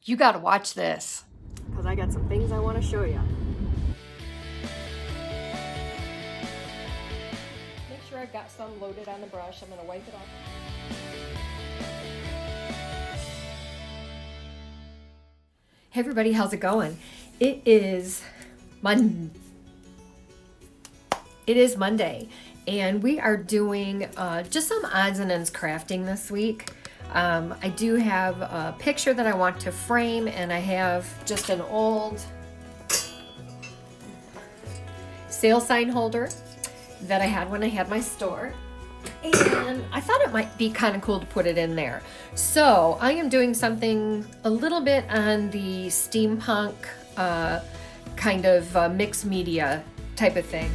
You gotta watch this. Because I got some things I want to show you. Make sure I've got some loaded on the brush. I'm gonna wipe it off. Hey everybody, how's it going? It is Monday, and we are doing just some odds and ends crafting this week. I do have a picture that I want to frame, and I have just an old sale sign holder that I had when I had my store, and I thought it might be kind of cool to put it in there. So I am doing something a little bit on the steampunk kind of mixed media type of thing.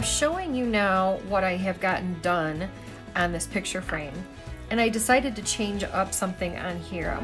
Showing you now what I have gotten done on this picture frame, and I decided to change up something on here.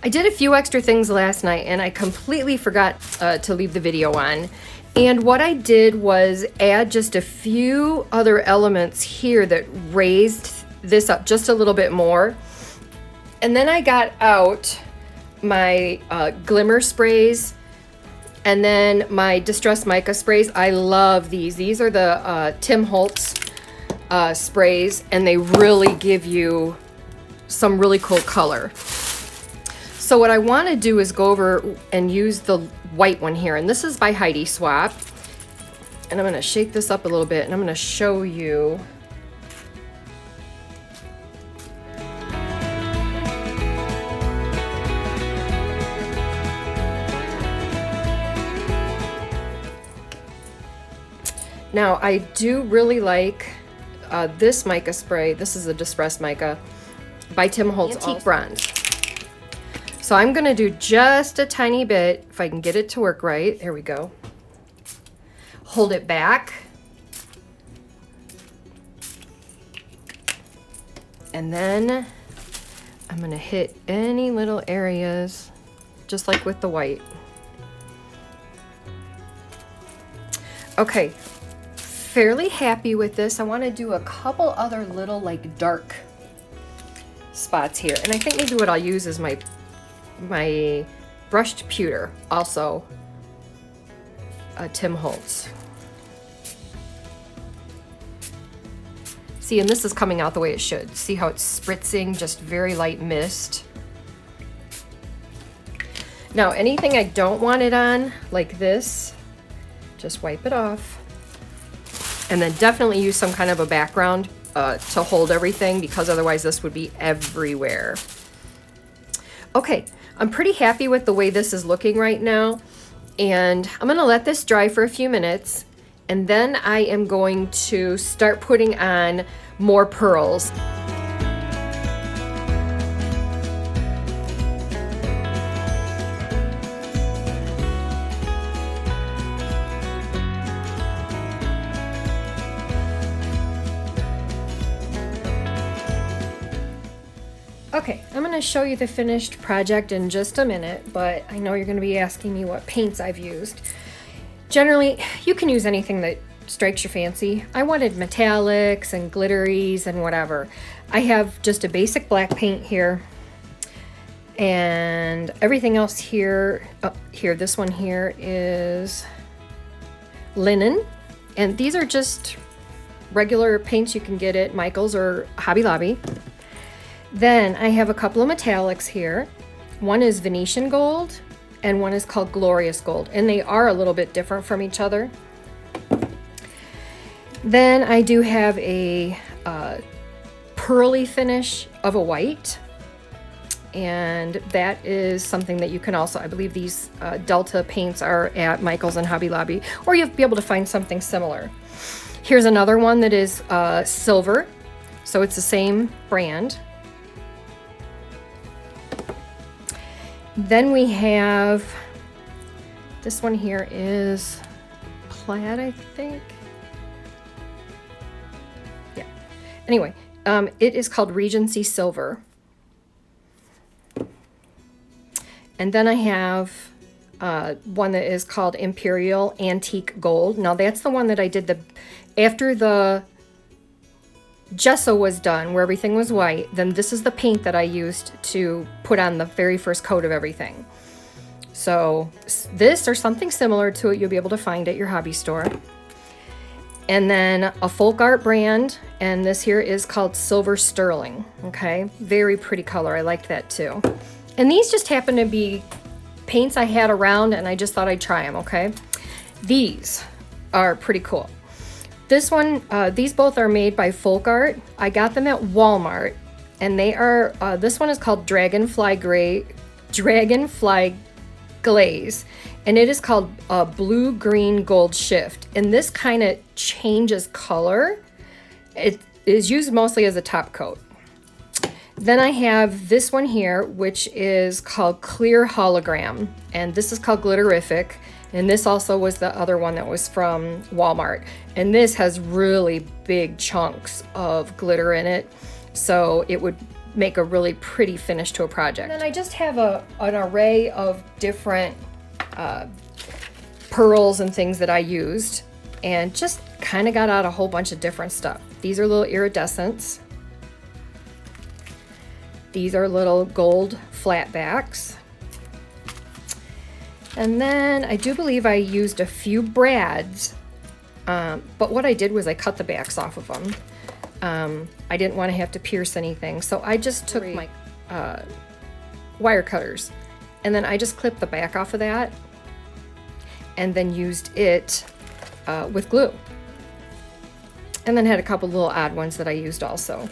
I did a few extra things last night, and I completely forgot to leave the video on. And what I did was add just a few other elements here that raised this up just a little bit more. And then I got out my glimmer sprays and then my distressed mica sprays. I love these. These are the Holt's sprays, and they really give you some really cool color. So what I want to do is go over and use the white one here, and this is by Heidi Swapp. And I'm going to shake this up a little bit, and I'm going to show you. Now, I do really like this mica spray. This is a distressed mica by Tim Holt's Antique Bronze. So I'm going to do just a tiny bit, if I can get it to work right. There we go. Hold it back. And then I'm going to hit any little areas, just like with the white. Okay. Fairly happy with this. I want to do a couple other little like dark spots here, and I think maybe what I'll use is my brushed pewter, also Tim Holtz. See, and this is coming out the way it should. See how it's spritzing, just very light mist. Now anything I don't want it on, like this, just wipe it off. And then definitely use some kind of a background to hold everything, because otherwise this would be everywhere. Okay, I'm pretty happy with the way this is looking right now. And I'm gonna let this dry for a few minutes. And then I am going to start putting on more pearls. Okay, I'm going to show you the finished project in just a minute, but I know you're going to be asking me what paints I've used. Generally, you can use anything that strikes your fancy. I wanted metallics and glitteries and whatever. I have just a basic black paint here, and everything else here, this one here is linen, and these are just regular paints you can get at Michael's or Hobby Lobby. Then I have a couple of metallics here. One is Venetian gold and one is called Glorious Gold, and they are a little bit different from each other. Then I do have a pearly finish of a white, and that is something that you can also, I believe these Delta paints are at Michael's and Hobby Lobby, or you'll be able to find something similar. Here's another one that is silver, so it's the same brand. Then we have, this one here is plaid, I think. Yeah. Anyway, it is called Regency Silver. And then I have one that is called Imperial Antique Gold. Now that's the one that I did after the gesso was done, where everything was white, then this is the paint that I used to put on the very first coat of everything. So this or something similar to it you'll be able to find at your hobby store. And then a folk art brand, and this here is called Silver Sterling. Okay, very pretty color. I like that too. And these just happen to be paints I had around, and I just thought I'd try them. Okay, these are pretty cool. This one, these both are made by Folk Art. I got them at Walmart, and they are, this one is called Dragonfly Glaze, and it is called Blue Green Gold Shift. And this kind of changes color. It is used mostly as a top coat. Then I have this one here, which is called Clear Hologram, and this is called Glitterific. And this also was the other one that was from Walmart. And this has really big chunks of glitter in it, so it would make a really pretty finish to a project. And then I just have an array of different pearls and things that I used, and just kind of got out a whole bunch of different stuff. These are little iridescents. These are little gold flatbacks. And then I do believe I used a few brads, but what I did was I cut the backs off of them. I didn't want to have to pierce anything, so I just took my wire cutters. And then I just clipped the back off of that and then used it with glue. And then had a couple little odd ones that I used also.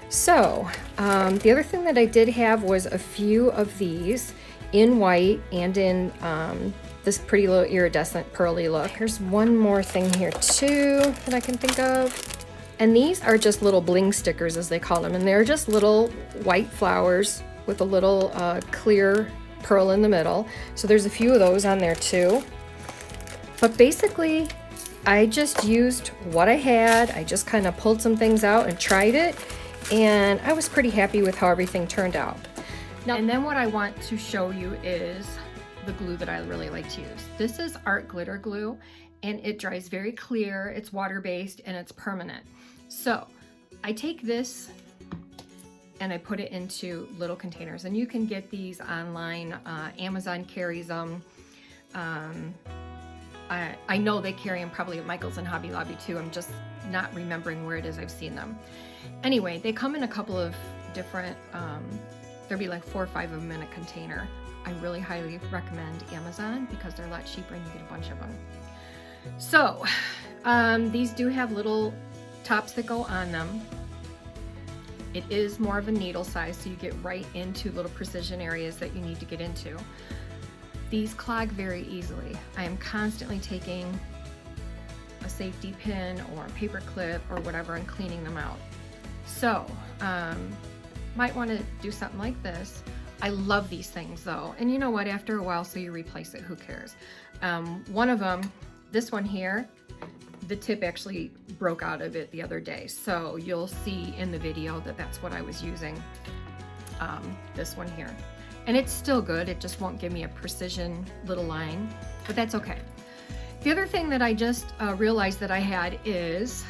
So the other thing that I did have was a few of these in white and in this pretty little iridescent pearly look. Here's one more thing here too that I can think of. And these are just little bling stickers, as they call them. And they're just little white flowers with a little clear pearl in the middle. So there's a few of those on there too. But basically, I just used what I had. I just kind of pulled some things out and tried it. And I was pretty happy with how everything turned out. Now, and then what I want to show you is the glue that I really like to use. This is art glitter glue, and it dries very clear, it's water-based, and it's permanent. So I take this and I put it into little containers, and you can get these online. Amazon carries them. I know they carry them probably at Michael's and Hobby Lobby too. I'm just not remembering where it is I've seen them. Anyway, they come in a couple of different, there'll be like 4 or 5 of them in a container. I really highly recommend Amazon because they're a lot cheaper and you get a bunch of them. So these do have little tops that go on them. It is more of a needle size, so you get right into little precision areas that you need to get into. These clog very easily. I am constantly taking a safety pin or a paper clip or whatever and cleaning them out. So might want to do something like this. I love these things though, and you know what, after a while, so you replace it, who cares. One of them, this one here, the tip actually broke out of it the other day, so you'll see in the video that that's what I was using, this one here. And it's still good, it just won't give me a precision little line, but that's okay. The other thing that I just realized that I had is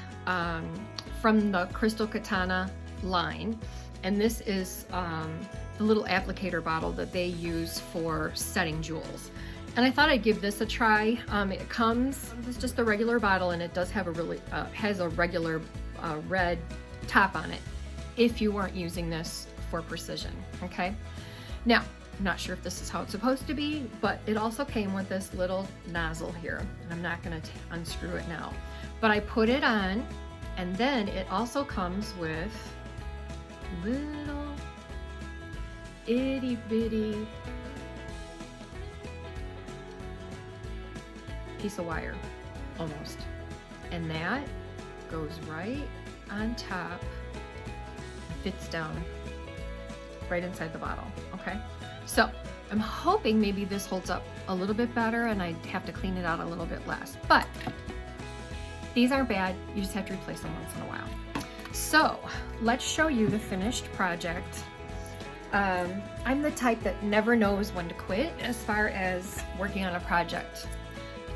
from the Crystal Katana line, and this is the little applicator bottle that they use for setting jewels. And I thought I'd give this a try. It comes, it's just a regular bottle, and it does have a really, has a regular red top on it if you weren't using this for precision, okay? Now, I'm not sure if this is how it's supposed to be, but it also came with this little nozzle here, and I'm not gonna unscrew it now. But I put it on, and then it also comes with little itty bitty piece of wire, almost. And that goes right on top, fits down right inside the bottle, okay? So I'm hoping maybe this holds up a little bit better and I have to clean it out a little bit less, but these aren't bad. You just have to replace them once in a while. So let's show you the finished project. I'm the type that never knows when to quit as far as working on a project.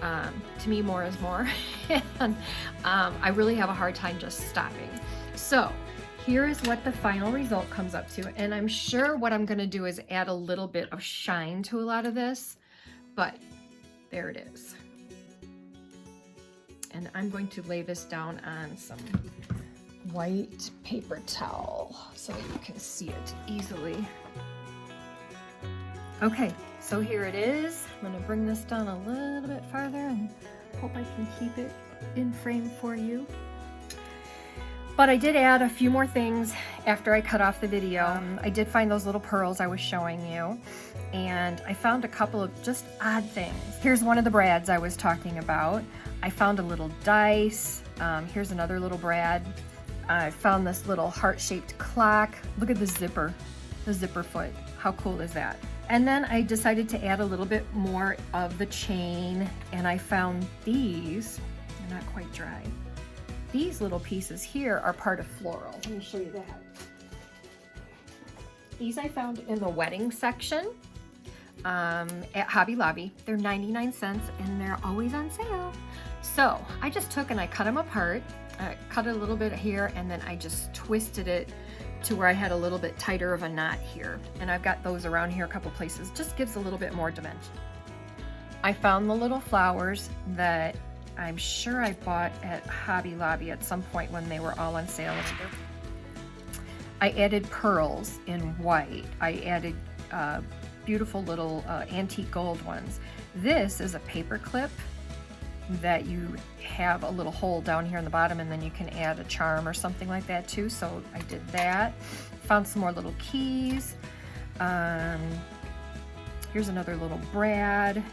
To me, more is more. And I really have a hard time just stopping. So here is what the final result comes up to. And I'm sure what I'm gonna do is add a little bit of shine to a lot of this, but there it is. And I'm going to lay this down on some white paper towel so you can see it easily. Okay, so here it is. I'm gonna bring this down a little bit farther and hope I can keep it in frame for you. But I did add a few more things after I cut off the video. I did find those little pearls I was showing you, and I found a couple of just odd things. Here's one of the brads I was talking about. I found a little dice. Here's another little brad. I found this little heart-shaped clock. Look at the zipper foot. How cool is that? And then I decided to add a little bit more of the chain, and I found these. They're not quite dry. These little pieces here are part of floral. Let me show you that. These I found in the wedding section at Hobby Lobby. They're 99 cents and they're always on sale. So I just took and I cut them apart. I cut it a little bit here, and then I just twisted it to where I had a little bit tighter of a knot here. And I've got those around here a couple places. Just gives a little bit more dimension. I found the little flowers that I'm sure I bought at Hobby Lobby at some point when they were all on sale. I added pearls in white. I added beautiful little antique gold ones. This is a paper clip that you have a little hole down here in the bottom, and then you can add a charm or something like that too. So I did that. Found some more little keys. Here's another little brad.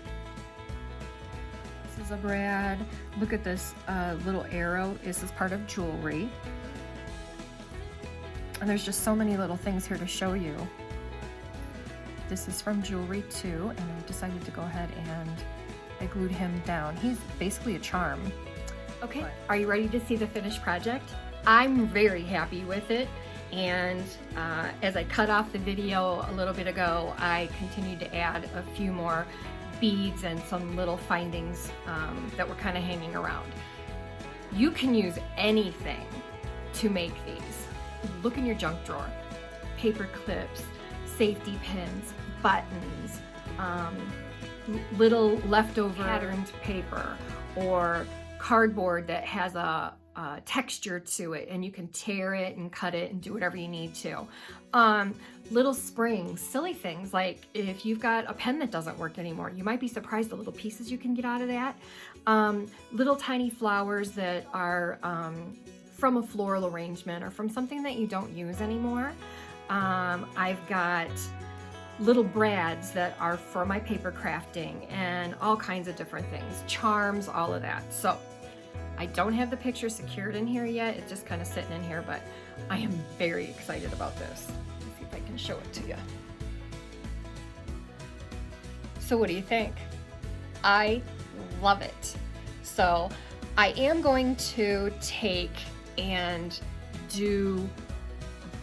This is a brad. Look at this little arrow. This is part of jewelry. And there's just so many little things here to show you. This is from jewelry too, and I decided to go ahead and I glued him down. He's basically a charm. Okay, are you ready to see the finished project? I'm very happy with it. And as I cut off the video a little bit ago, I continued to add a few more beads and some little findings that were kind of hanging around. You can use anything to make these. Look in your junk drawer. Paper clips, safety pins, buttons, little leftover patterned paper, or cardboard that has a texture to it, and you can tear it and cut it and do whatever you need to. Little springs, silly things like if you've got a pen that doesn't work anymore, you might be surprised the little pieces you can get out of that. Little tiny flowers that are from a floral arrangement or from something that you don't use anymore. I've got little brads that are for my paper crafting and all kinds of different things, charms, all of that. So I don't have the picture secured in here yet. It's just kind of sitting in here, but I am very excited about this. Let's see if I can show it to you. So what do you think? I love it. So I am going to take and do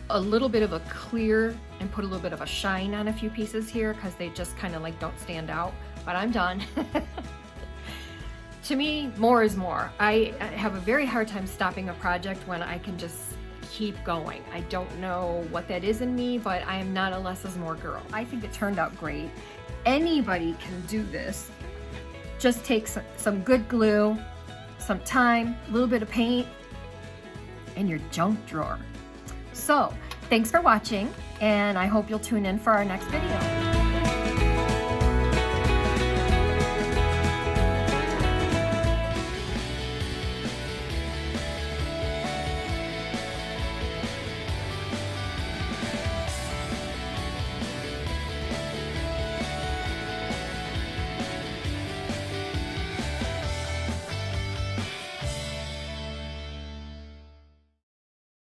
a little bit of a clear and put a little bit of a shine on a few pieces here because they just kind of like don't stand out, but I'm done. To me, more is more. I have a very hard time stopping a project when I can just keep going. I don't know what that is in me, but I am not a less is more girl. I think it turned out great. Anybody can do this. Just take some good glue, some time, a little bit of paint, and your junk drawer. So, thanks for watching, and I hope you'll tune in for our next video.